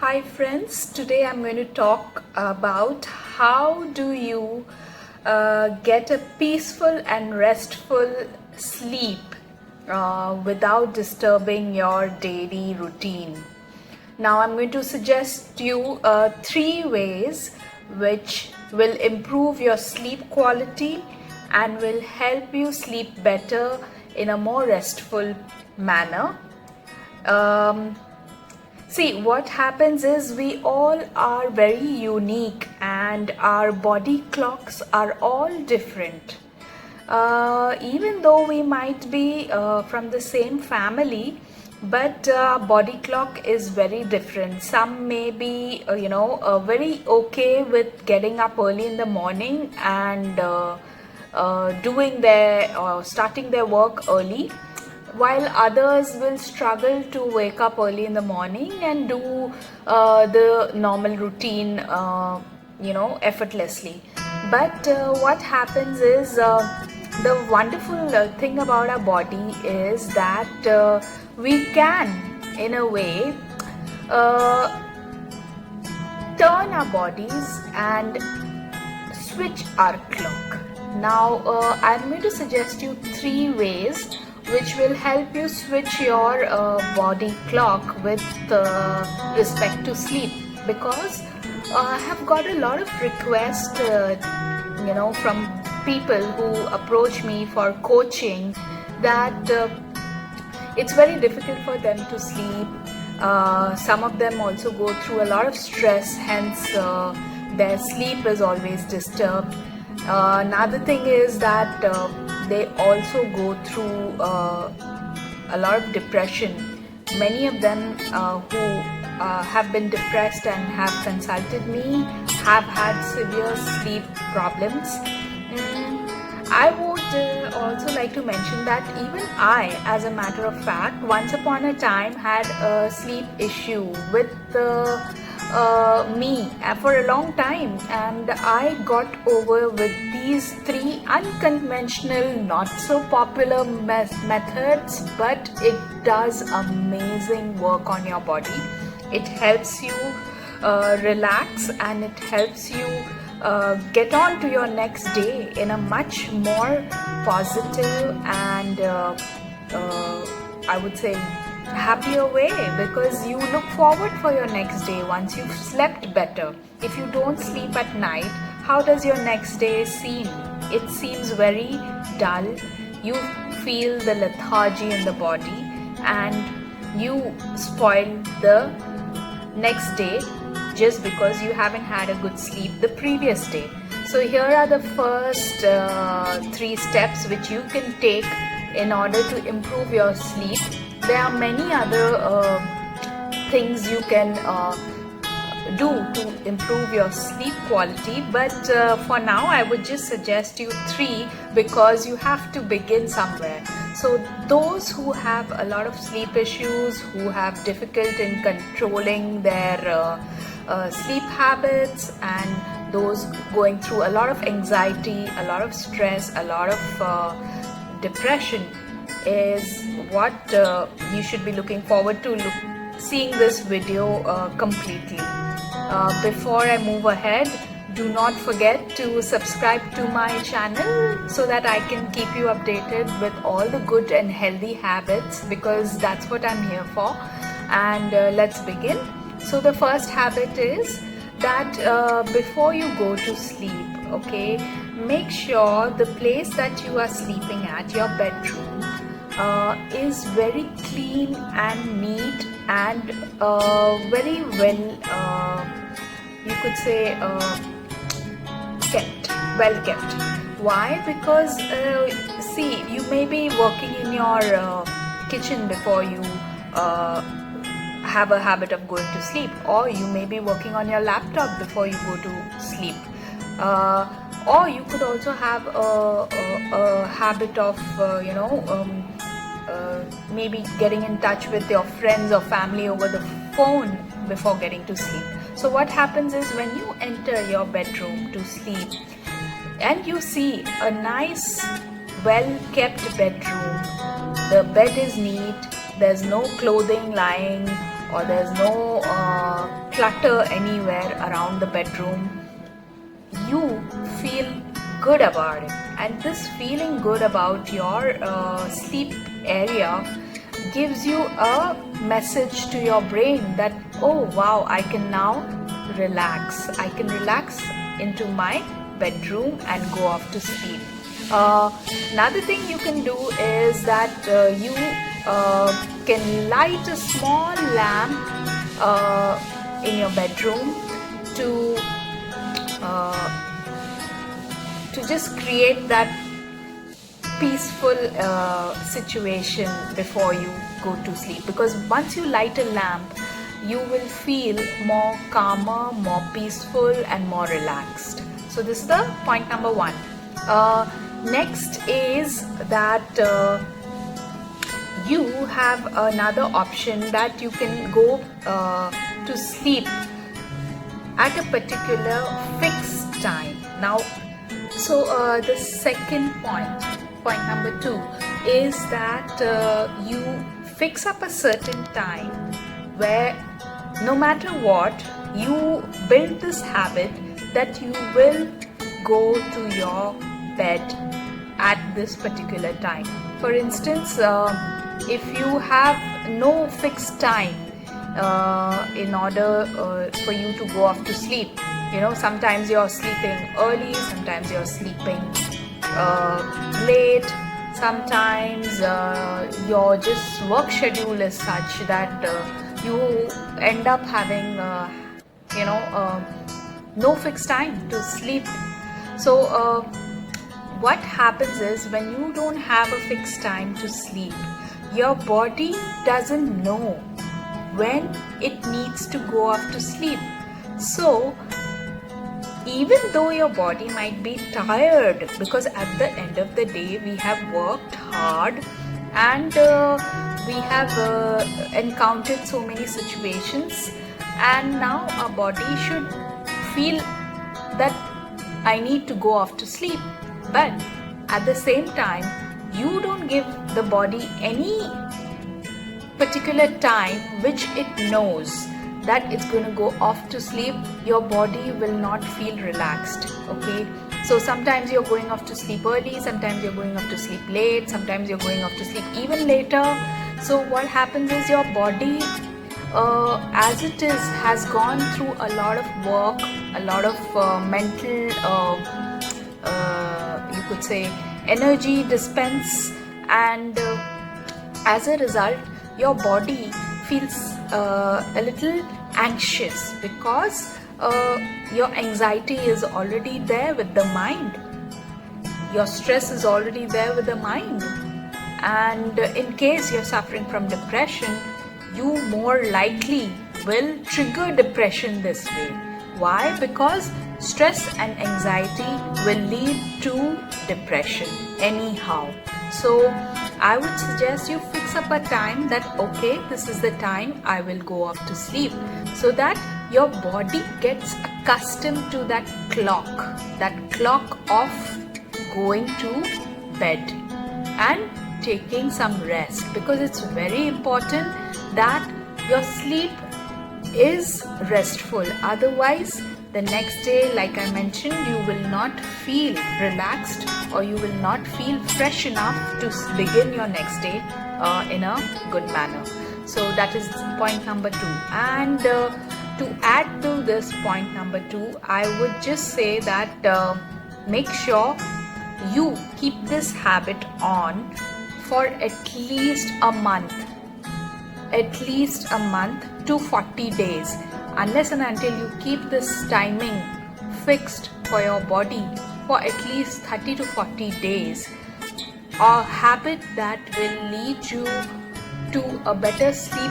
Hi friends, today I'm going to talk about how do you get a peaceful and restful sleep without disturbing your daily routine. Now I'm going to suggest you three ways which will improve your sleep quality and will help you sleep better in a more restful manner. See, what happens is we all are very unique and our body clocks are all different. Even though we might be from the same family, but body clock is very different. Some may be, very okay with getting up early in the morning and starting their work early, while others will struggle to wake up early in the morning and do the normal routine, effortlessly. But what happens is the wonderful thing about our body is that we can, in a way, uh, turn our bodies and switch our clock. Now, I'm going to suggest you three ways which will help you switch your body clock with respect to sleep, because I have got a lot of requests, from people who approach me for coaching that it's very difficult for them to sleep. Some of them also go through a lot of stress, hence their sleep is always disturbed. Another thing is that they also go through a lot of depression. Many of them who have been depressed and have consulted me have had severe sleep problems. I would also like to mention that even I, as a matter of fact, once upon a time had a sleep issue with me for a long time, and I got over with these three unconventional, not so popular methods, but it does amazing work on your body. It helps you relax, and it helps you get on to your next day in a much more positive and I would say happier way, because you look forward for your next day once you've slept better. If you don't sleep at night, how does your next day seem? It seems very dull. You feel the lethargy in the body and you spoil the next day just because you haven't had a good sleep the previous day. So here are the first three steps which you can take in order to improve your sleep. There are many other things you can do to improve your sleep quality, but for now I would just suggest you three, because you have to begin somewhere. So those who have a lot of sleep issues, who have difficulty in controlling their sleep habits, and those going through a lot of anxiety, a lot of stress, a lot of depression, is what you should be looking forward to seeing this video completely. Before I move ahead, do not forget to subscribe to my channel so that I can keep you updated with all the good and healthy habits, because that's what I'm here for. And let's begin. So the first habit is that before you go to sleep, okay, make sure the place that you are sleeping at, your bedroom, is very clean and neat and very well, you could say, well kept. Why? Because see, you may be working in your kitchen before you have a habit of going to sleep, or you may be working on your laptop before you go to sleep, or you could also have a habit of maybe getting in touch with your friends or family over the phone before getting to sleep. So what happens is, when you enter your bedroom to sleep and you see a nice well kept bedroom, the bed is neat, there's no clothing lying or there's no clutter anywhere around the bedroom, you feel good about it. And this feeling good about your sleep area gives you a message to your brain that, oh wow, I can now relax. I can relax into my bedroom and go off to sleep. Another thing you can do is that you can light a small lamp in your bedroom to just create that peaceful situation before you go to sleep. Because once you light a lamp, you will feel more calmer, more peaceful, and more relaxed. So this is the point number one. Next is that you have another option that you can go to sleep at a particular fixed time. Now, so the second point number 2, is that you fix up a certain time where no matter what, you build this habit that you will go to your bed at this particular time. For instance, if you have no fixed time in order for you to go off to sleep, you know, sometimes you're sleeping early, sometimes you're sleeping late, sometimes your just work schedule is such that you end up having no fixed time to sleep. So what happens is, when you don't have a fixed time to sleep, your body doesn't know when it needs to go off to sleep. So even though your body might be tired, because at the end of the day we have worked hard and we have encountered so many situations, and now our body should feel that I need to go off to sleep. But at the same time, you don't give the body any particular time which it knows that it's going to go off to sleep. Your body will not feel relaxed. Okay, so sometimes you're going off to sleep early, sometimes you're going off to sleep late, sometimes you're going off to sleep even later. So what happens is, your body as it is has gone through a lot of work, a lot of mental you could say energy dispense, and as a result your body feels a little anxious, because your anxiety is already there with the mind, your stress is already there with the mind, and in case you're suffering from depression, you more likely will trigger depression this way. Why? Because stress and anxiety will lead to depression anyhow. So I would suggest you fix up a time that, okay, this is the time I will go off to sleep, so that your body gets accustomed to that clock of going to bed and taking some rest, because it's very important that your sleep is restful. Otherwise, the next day, like I mentioned, you will not feel relaxed, or you will not feel fresh enough to begin your next day in a good manner. So that is point number 2. And to add to this point number 2, I would just say that make sure you keep this habit on for at least a month to 40 days. Unless and until you keep this timing fixed for your body for at least 30 to 40 days, a habit that will lead you to a better sleep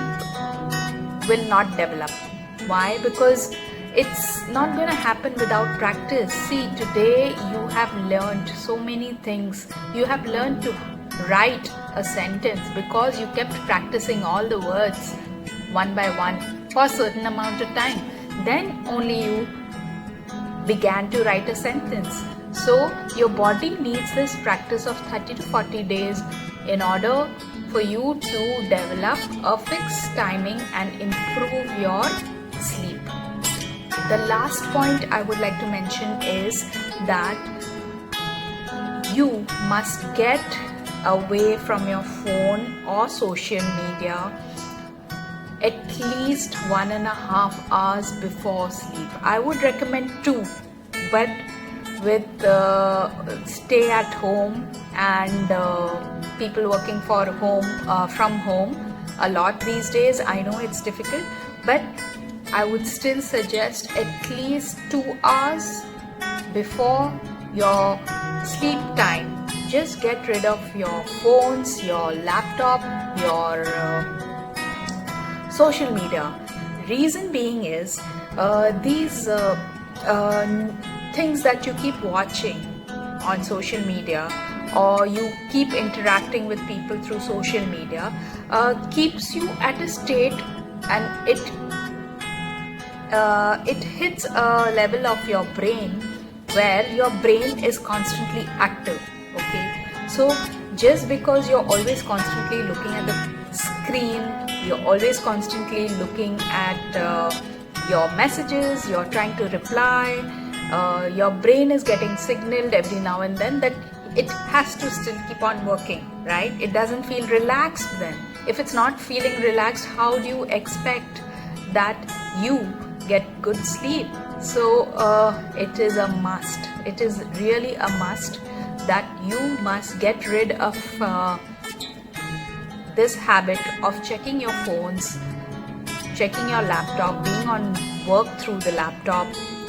will not develop. Why? Because it's not going to happen without practice. See, today you have learned so many things. You have learned to write a sentence because you kept practicing all the words one by one for a certain amount of time. Then only you began to write a sentence. So your body needs this practice of 30 to 40 days in order for you to develop a fixed timing and improve your sleep. The last point I would like to mention is that you must get away from your phone or social media at least 1.5 hours before sleep. I would recommend 2, but with stay at home and people working from home a lot these days, I know it's difficult, but I would still suggest at least 2 hours before your sleep time. Just get rid of your phones, your laptop, your social media. Reason being is these things that you keep watching on social media, or you keep interacting with people through social media, keeps you at a state, and it hits a level of your brain where your brain is constantly active. Okay, so just because you're always constantly looking at the screen, you're always constantly looking at your messages, you're trying to reply, your brain is getting signaled every now and then that it has to still keep on working, right? It doesn't feel relaxed then. If it's not feeling relaxed, how do you expect that you get good sleep? So it is a must. It is really a must that you must get rid of this habit of checking your phones, checking your laptop, being on work through the laptop,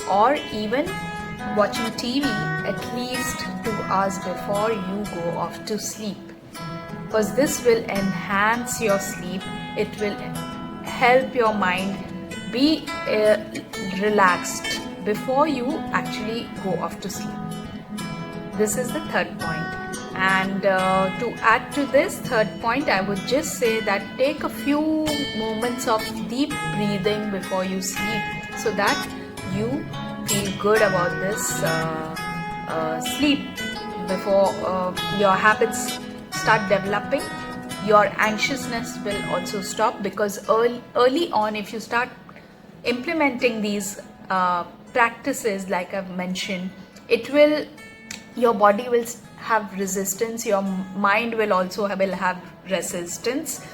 or even watching TV at least 2 hours before you go off to sleep, because this will enhance your sleep. It will help your mind be relaxed before you actually go off to sleep. This is the third point. And to add to this third point, I would just say that take a few moments of deep breathing before you sleep, so that you feel good about this sleep. Before your habits start developing, your anxiousness will also stop, because early on, if you start implementing these practices like I've mentioned, your body will have resistance, your mind will also have resistance,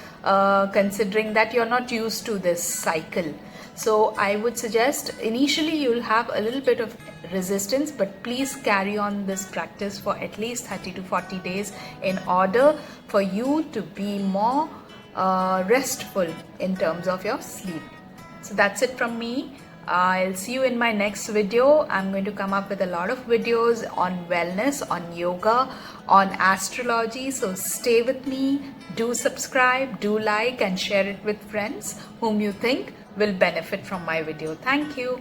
considering that you're not used to this cycle. So I would suggest initially you'll have a little bit of resistance, but please carry on this practice for at least 30 to 40 days in order for you to be more restful in terms of your sleep. So that's it from me. I'll see you in my next video. I'm going to come up with a lot of videos on wellness, on yoga, on astrology. So stay with me. Do subscribe, do like, and share it with friends whom you think will benefit from my video. Thank you.